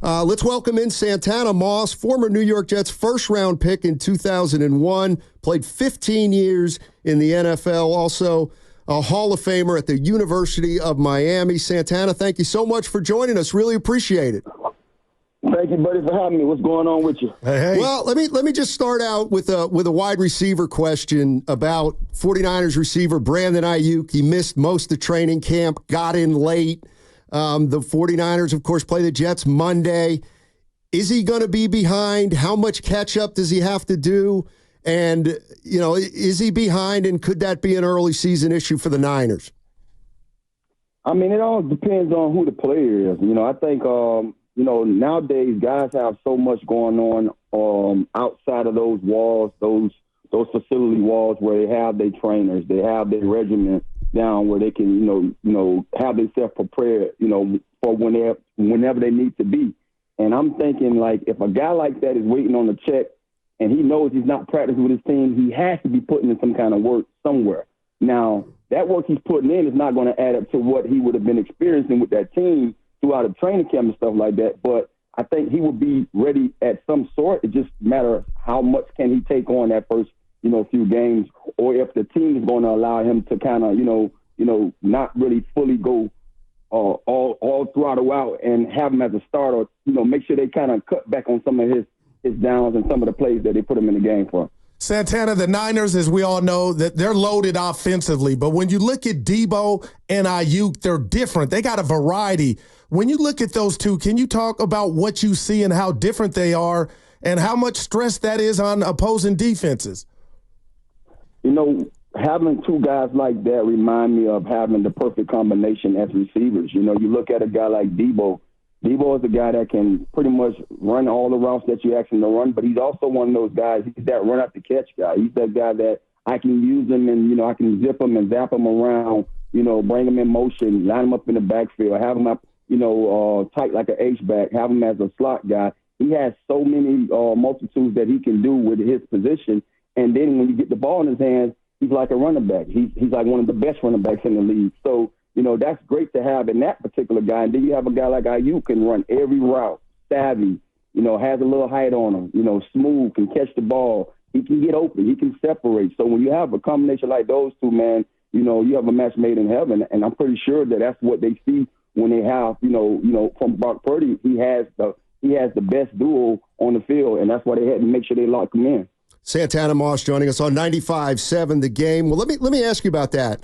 Let's welcome in Santana Moss, former New York Jets first-round pick in 2001, played 15 years in the NFL, also a Hall of Famer at the University of Miami. Santana, thank you so much for joining us. Really appreciate it. Thank you, buddy, for having me. What's going on with you? Hey. Well, let me just start out with a wide receiver question about 49ers receiver Brandon Aiyuk. He missed most of training camp, got in late. The 49ers, of course, play the Jets Monday. Is he going to be behind? How much catch-up does he have to do? And, is he behind, and could that be an early season issue for the Niners? I mean, it all depends on who the player is. I think, nowadays guys have so much going on outside of those walls, those facility walls where they have their trainers, they have their regiment down where they can, have themselves prepared, for whenever they need to be. And I'm thinking, like, if a guy like that is waiting on the check and he knows he's not practicing with his team, he has to be putting in some kind of work somewhere. Now, that work he's putting in is not going to add up to what he would have been experiencing with that team throughout a training camp and stuff like that. But I think he will be ready at some sort. It just matters how much can he take on that first, few games, or if the team is going to allow him to kind of, not really fully go all throughout a while and have him as a starter, make sure they kind of cut back on some of his downs and some of the plays that they put him in the game for. Santana, the Niners, as we all know, that they're loaded offensively. But when you look at Deebo and Aiyuk, they're different. They got a variety. When you look at those two, can you talk about what you see and how different they are and how much stress that is on opposing defenses? Having two guys like that remind me of having the perfect combination as receivers. You look at a guy like Deebo. Deebo is a guy that can pretty much run all the routes that you ask him to run, but he's also one of those guys, he's that run-after-catch guy. He's that guy that I can use him and, I can zip him and zap him around, bring him in motion, line him up in the backfield, have him up, tight like an H-back, have him as a slot guy. He has so many multitudes that he can do with his position. And then when you get the ball in his hands, he's like a running back. He's like one of the best running backs in the league. So, that's great to have in that particular guy. And then you have a guy like Aiyuk can run every route, savvy, has a little height on him, smooth, can catch the ball. He can get open. He can separate. So when you have a combination like those two, man, you have a match made in heaven. And I'm pretty sure that that's what they see when they have, from Brock Purdy. He has the best duo on the field, and that's why they had to make sure they lock him in. Santana Moss joining us on 95.7 The Game. Well, let me ask you about that.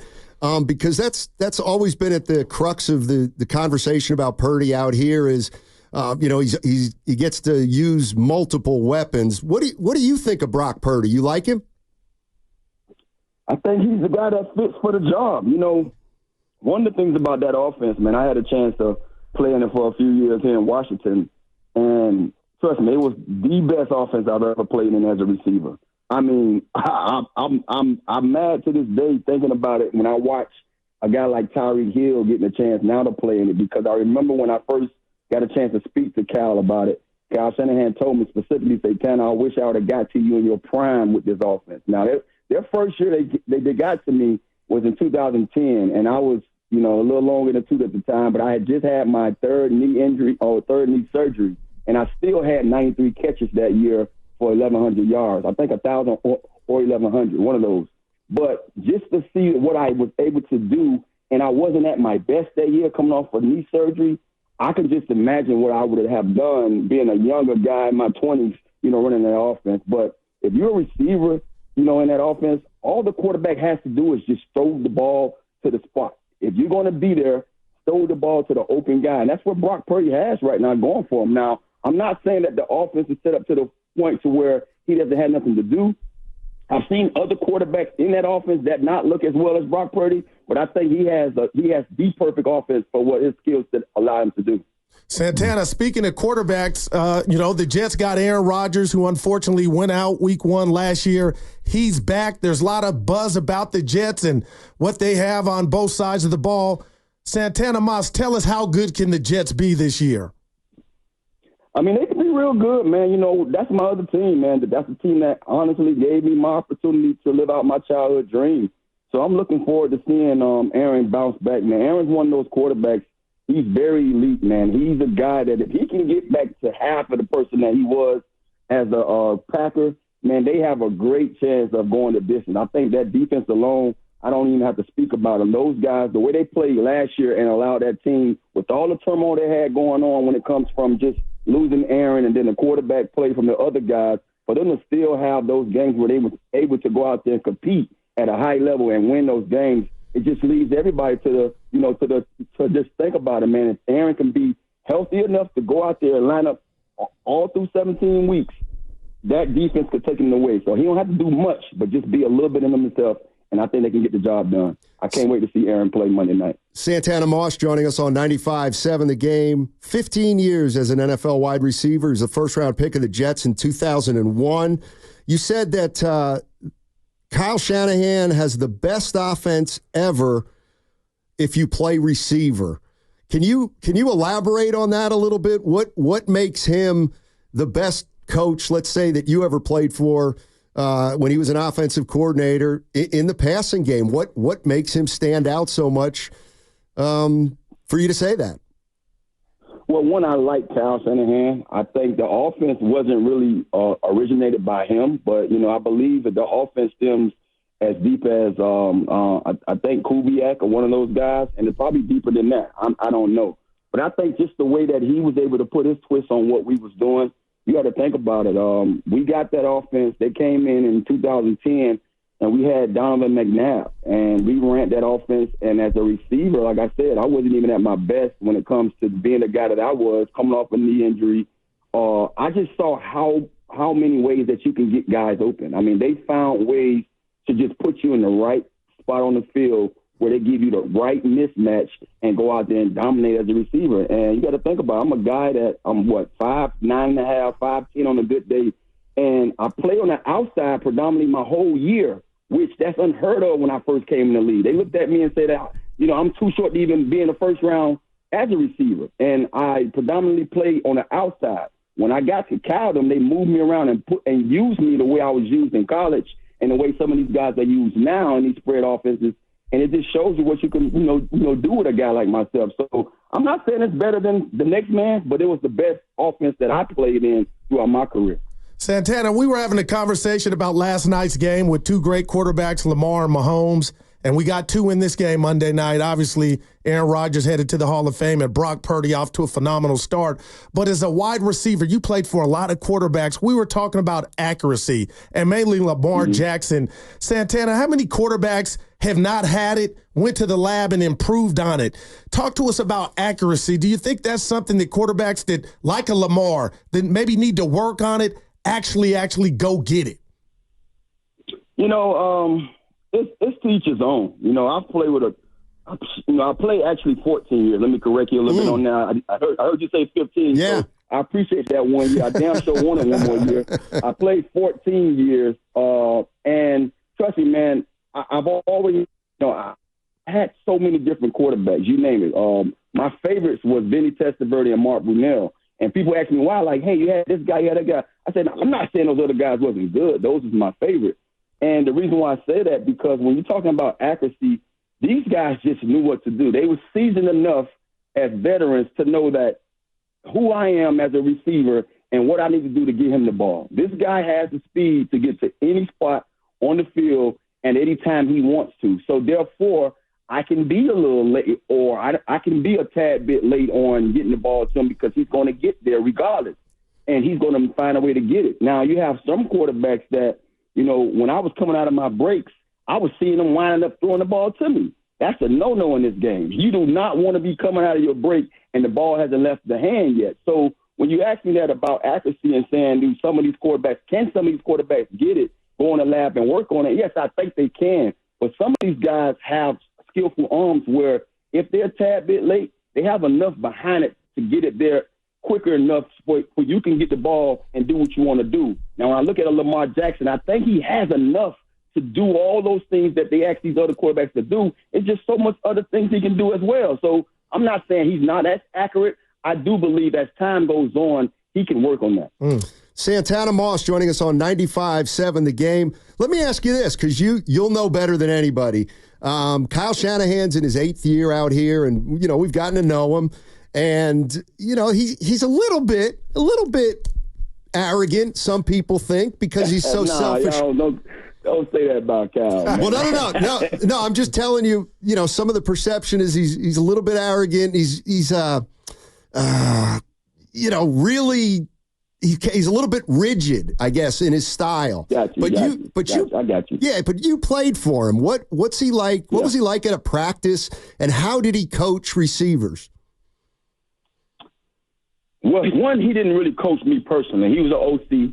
Because that's always been at the crux of the conversation about Purdy out here is, he gets to use multiple weapons. What do you think of Brock Purdy? You like him? I think he's the guy that fits for the job. One of the things about that offense, man, I had a chance to play in it for a few years here in Washington, and trust me, it was the best offense I've ever played in as a receiver. I mean, I'm mad to this day thinking about it when I watch a guy like Tyreek Hill getting a chance now to play in it, because I remember when I first got a chance to speak to Cal about it, Cal Shanahan told me specifically, say, Tanner, I wish I would have got to you in your prime with this offense. Now, their first year they got to me was in 2010, and I was, a little longer than two at the time, but I had just had my third knee surgery, and I still had 93 catches that year for 1,100 yards. I think 1,000 or 1,100, one of those. But just to see what I was able to do, and I wasn't at my best that year coming off of knee surgery, I can just imagine what I would have done being a younger guy in my 20s, running that offense. But if you're a receiver, in that offense, all the quarterback has to do is just throw the ball to the spot. If you're going to be there, throw the ball to the open guy. And that's what Brock Purdy has right now going for him. Now, I'm not saying that the offense is set up to the point to where he doesn't have nothing to do. I've seen other quarterbacks in that offense that not look as well as Brock Purdy, but I think he has the perfect offense for what his skills that allow him to do. Santana, speaking of quarterbacks, the Jets got Aaron Rodgers, who unfortunately went out week 1 last year. He's back. There's a lot of buzz about the Jets and what they have on both sides of the ball. Santana Moss, tell us, how good can the Jets be this year? I mean, they can be real good, man. That's my other team, man. That's the team that honestly gave me my opportunity to live out my childhood dream. So I'm looking forward to seeing Aaron bounce back, man. Aaron's one of those quarterbacks He's very elite, man. He's a guy that if he can get back to half of the person that he was as a Packer, man, they have a great chance of going the distance. I think that defense alone, I don't even have to speak about them. Those guys, the way they played last year and allowed that team, with all the turmoil they had going on when it comes from just losing Aaron and then the quarterback play from the other guys, for them to still have those games where they were able to go out there and compete at a high level and win those games, it just leads everybody to just think about it, man. If Aaron can be healthy enough to go out there and line up all through 17 weeks, that defense could take him away. So he don't have to do much, but just be a little bit in himself, and I think they can get the job done. I can't wait to see Aaron play Monday night. Santana Moss joining us on 95.7 The Game. 15 years as an NFL wide receiver. He's a first-round pick of the Jets in 2001. You said that Kyle Shanahan has the best offense ever if you play receiver. Can you elaborate on that a little bit? What makes him the best coach, let's say, that you ever played for when he was an offensive coordinator in the passing game? What makes him stand out so much for you to say that? Well, one, I like Kyle Shanahan. I think the offense wasn't really originated by him, but, I believe that the offense stems as deep as I think Kubiak or one of those guys, and it's probably deeper than that. I don't know. But I think just the way that he was able to put his twist on what we was doing, you got to think about it. We got that offense. They came in 2010, and we had Donovan McNabb, and we ran that offense. And as a receiver, like I said, I wasn't even at my best when it comes to being the guy that I was, coming off a knee injury. I just saw how many ways that you can get guys open. I mean, they found ways to just put you in the right spot on the field where they give you the right mismatch and go out there and dominate as a receiver. And you got to think about it. I'm a guy that I'm 5'9.5", 5'10" on a good day. And I play on the outside predominantly my whole year, which that's unheard of when I first came in the league. They looked at me and said, I'm too short to even be in the first round as a receiver. And I predominantly play on the outside. When I got to Cowden, they moved me around and used me the way I was used in college and the way some of these guys are used now in these spread offenses. And it just shows you what you can, do with a guy like myself. So I'm not saying it's better than the next man, but it was the best offense that I played in throughout my career. Santana, we were having a conversation about last night's game with two great quarterbacks, Lamar and Mahomes, and we got two in this game Monday night. Obviously, Aaron Rodgers headed to the Hall of Fame and Brock Purdy off to a phenomenal start. But as a wide receiver, you played for a lot of quarterbacks. We were talking about accuracy and mainly Lamar Jackson. Santana, how many quarterbacks have not had it, went to the lab and improved on it? Talk to us about accuracy. Do you think that's something that quarterbacks that, like a Lamar, that maybe need to work on it, actually go get it? It's to each his own. I've played I played actually 14 years. Let me correct you a little bit on that. I heard you say 15. Yeah. So I appreciate that 1 year. I damn sure wanted one more year. I played 14 years. And trust me, man, I've always, I had so many different quarterbacks. You name it. My favorites was Vinny Testaverde and Mark Brunell. And people ask me why, like, hey, you had this guy, you had that guy. I said, I'm not saying those other guys wasn't good. Those is my favorite. And the reason why I say that, because when you're talking about accuracy, these guys just knew what to do. They were seasoned enough as veterans to know that who I am as a receiver and what I need to do to get him the ball. This guy has the speed to get to any spot on the field and any time he wants to. So therefore, I can be a little late, or I can be a tad bit late on getting the ball to him because he's going to get there regardless, and he's going to find a way to get it. Now, you have some quarterbacks that, when I was coming out of my breaks, I was seeing them winding up throwing the ball to me. That's a no-no in this game. You do not want to be coming out of your break and the ball hasn't left the hand yet. So when you ask me that about accuracy and saying, can some of these quarterbacks get it, go in the lab and work on it? Yes, I think they can. But some of these guys have skillful arms where if they're a tad bit late, they have enough behind it to get it there quicker enough for you can get the ball and do what you want to do. Now, when I look at a Lamar Jackson, I think he has enough to do all those things that they ask these other quarterbacks to do. It's just so much other things he can do as well. So I'm not saying he's not as accurate. I do believe as time goes on, he can work on that. Santana Moss joining us on 95.7 The Game. Let me ask you this, because you'll know better than anybody. Kyle Shanahan's in his 8th year out here, and, you know, we've gotten to know him. And, you know, he's a little bit arrogant, some people think, because he's so selfish. Don't say that about Cal. Man. Well, no. I'm just telling you. You know, some of the perception is he's a little bit arrogant. He's you know, really, he's a little bit rigid, I guess, in his style. I got you. Yeah, but you played for him. What's he like? What was he like at a practice, and how did he coach receivers? Well, one, he didn't really coach me personally. He was an OC.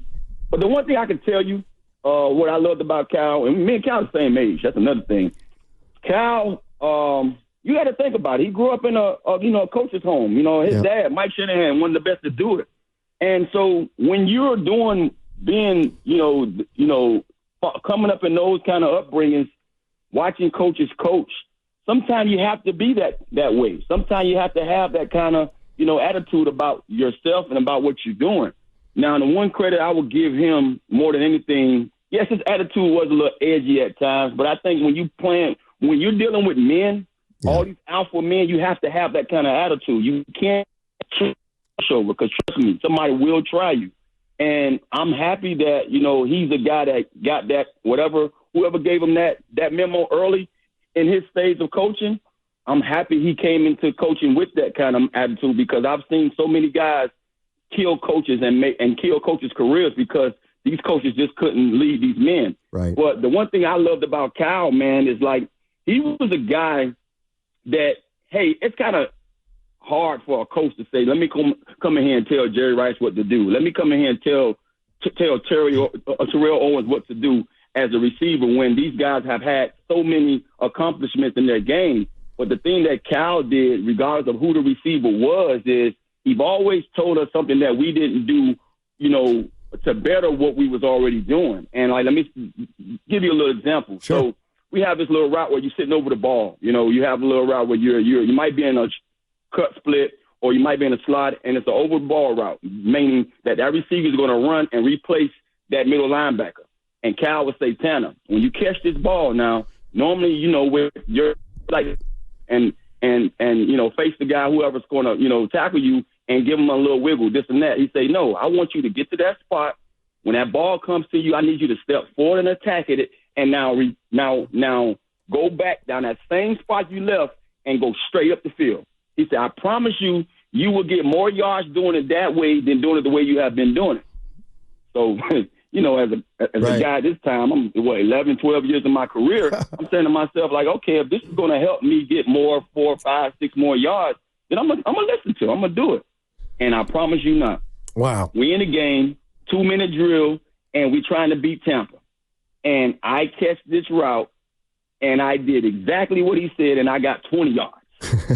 But the one thing I can tell you, what I loved about Cal, and me and Cal are the same age. That's another thing. Cal, you got to think about it. He grew up in a coach's home. You know, his dad, Mike Shanahan, one of the best to do it. And so when you're being, coming up in those kind of upbringings, watching coaches coach, sometimes you have to be that way. Sometimes you have to have that kind of, attitude about yourself and about what you're doing. Now, the one credit I would give him more than anything, yes, his attitude was a little edgy at times, but I think when you're dealing with men, all these alpha men, you have to have that kind of attitude. You can't push over, because trust me, somebody will try you. And I'm happy that, he's the guy that got that, whoever gave him that memo early in his stage of coaching. I'm happy he came into coaching with that kind of attitude, because I've seen so many guys kill coaches and kill coaches' careers because these coaches just couldn't lead these men. Right. But the one thing I loved about Kyle, man, is like he was a guy that, hey, it's kind of hard for a coach to say, let me come in here and tell Jerry Rice what to do. Let me come in here and tell Terrell Owens what to do as a receiver, when these guys have had so many accomplishments in their game. But the thing that Cal did, regardless of who the receiver was, is he's always told us something that we didn't do, to better what we was already doing. And let me give you a little example. Sure. So we have this little route where you're sitting over the ball. You have a little route where you might be in a cut split, or you might be in a slot, and it's an over the ball route, meaning that receiver is going to run and replace that middle linebacker. And Cal would say, Tanner, when you catch this ball now, normally, where you're like, and face the guy, whoever's going to, tackle you, and give him a little wiggle, this and that. He say, no, I want you to get to that spot. When that ball comes to you, I need you to step forward and attack it. And now go back down that same spot you left and go straight up the field. He said, I promise you, you will get more yards doing it that way than doing it the way you have been doing it. So, as a guy this time, I'm 11, 12 years in my career, I'm saying to myself, like, okay, if this is going to help me get more 4, 5, 6 more yards, then I'm gonna listen to it. I'm gonna do it. And I promise you not. Wow. We in the game, 2-minute drill, and we trying to beat Tampa. And I catch this route, and I did exactly what he said, and I got 20 yards.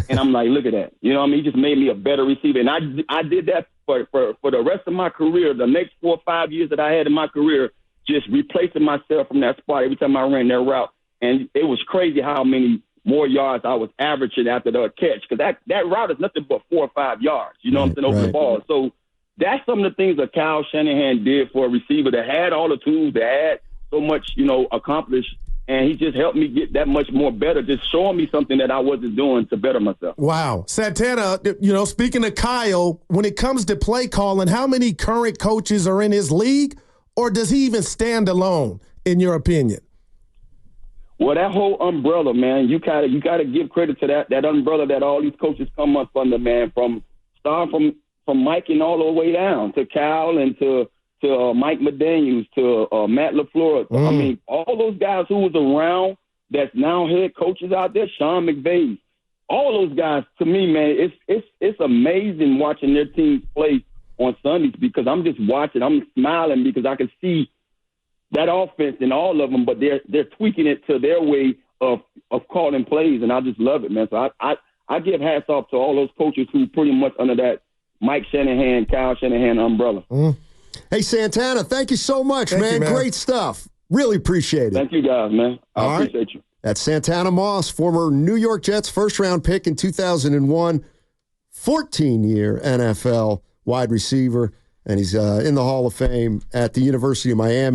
And I'm like, look at that. You know what I mean? He just made me a better receiver. And I did that for the rest of my career, the next 4 or 5 years that I had in my career, just replacing myself from that spot every time I ran that route. And it was crazy how many more yards I was averaging after the catch, because that route is nothing but 4 or 5 yards, what I'm saying, over the ball. So that's some of the things that Kyle Shanahan did for a receiver that had all the tools, that had so much, accomplished. And he just helped me get that much more better, just showing me something that I wasn't doing to better myself. Wow. Santana, speaking of Kyle, when it comes to play calling, how many current coaches are in his league, or does he even stand alone, in your opinion? Well, that whole umbrella, man, you gotta give credit to that umbrella that all these coaches come up under, man, from Mike and all the way down to Cal and to Mike McDaniels, to Matt LaFleur. I mean, all those guys who was around that's now head coaches out there, Sean McVay, all those guys, to me, man, it's amazing watching their teams play on Sundays, because I'm just watching, I'm smiling because I can see that offense in all of them, but they're tweaking it to their way of calling plays, and I just love it, man. So I give hats off to all those coaches who pretty much under that Mike Shanahan, Kyle Shanahan umbrella. Hey, Santana, thank you so much, man. Great stuff. Really appreciate it. Thank you, guys, man. I appreciate you. That's Santana Moss, former New York Jets first-round pick in 2001, 14-year NFL wide receiver, and he's in the Hall of Fame at the University of Miami.